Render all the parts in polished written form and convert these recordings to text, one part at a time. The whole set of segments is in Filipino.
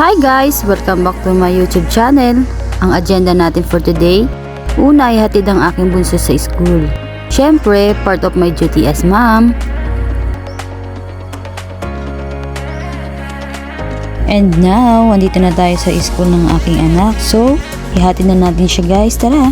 Hi guys! Welcome back to my YouTube channel. Ang agenda natin for today, una ay hatid ang aking bunso sa school. Syempre, part of my duty as mom. And now, andito na tayo sa school ng aking anak. So, ihatid na natin siya guys. Tara!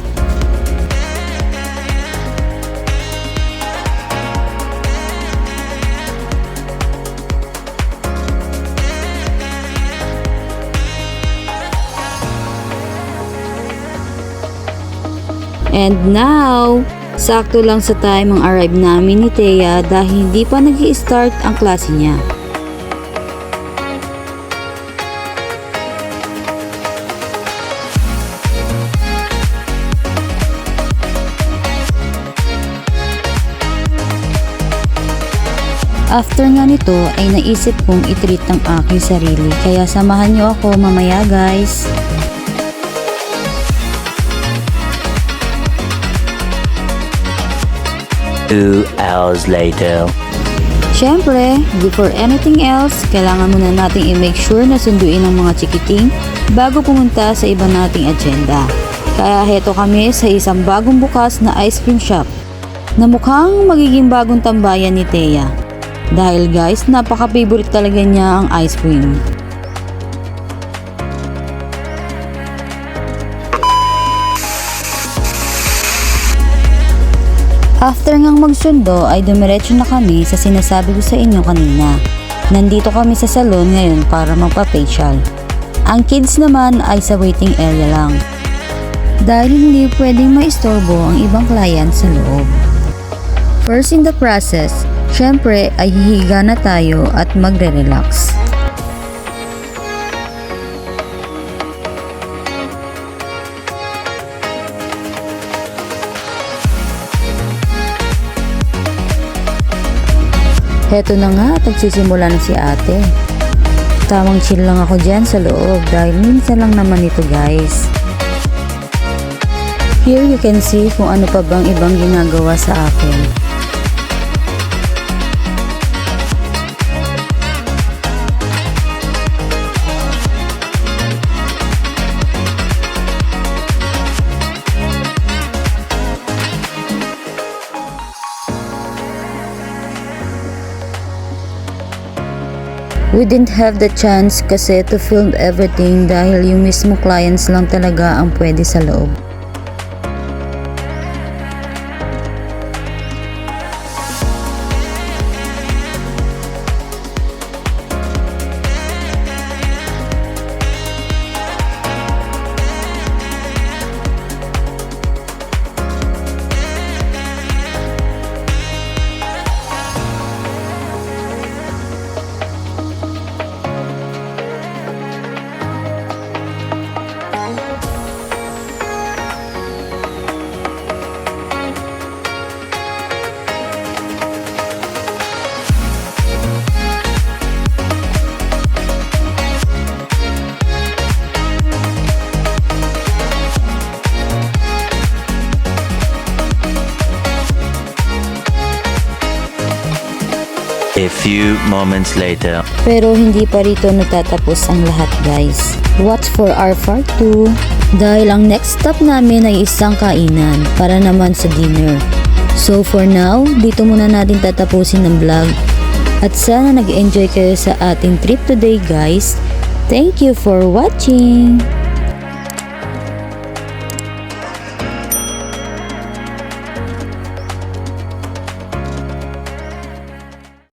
And now, sakto lang sa time ang arrive namin ni Thea dahil hindi pa nag-i-start ang klase niya. After nga nito ay naisip kong i-treat ang aking sarili kaya samahan niyo ako mamaya guys. Two hours later. Syempre, before anything else, kailangan muna nating i-make sure na sunduin ang mga chikiting bago pumunta sa iba nating agenda. Kaya heto kami sa isang bagong bukas na ice cream shop na mukhang magiging bagong tambayan ni Thea. Dahil guys, napaka-favorite talaga niya ang ice cream. After ngang magsundo ay dumiretso na kami sa sinasabi ko sa inyo kanina. Nandito kami sa salon ngayon para magpa-facial. Ang kids naman ay sa waiting area lang. Dahil hindi pwedeng maistorbo ang ibang client sa loob. First in the process, syempre ay hihiga na tayo at magre-relax. Heto na nga, nagsisimula na si ate. Tamang chill lang ako dyan sa loob dahil minsan lang naman ito guys. Here you can see kung ano pa bang ibang ginagawa sa akin. We didn't have the chance kasi to film everything dahil yung mismo clients lang talaga ang pwede sa loob. A few moments later. Pero hindi pa rito natatapos ang lahat guys. Watch for our part 2. Dahil ang next stop namin ay isang kainan para naman sa dinner. So for now, dito muna natin tatapusin ang vlog. At sana nag-enjoy kayo sa ating trip today guys. Thank you for watching!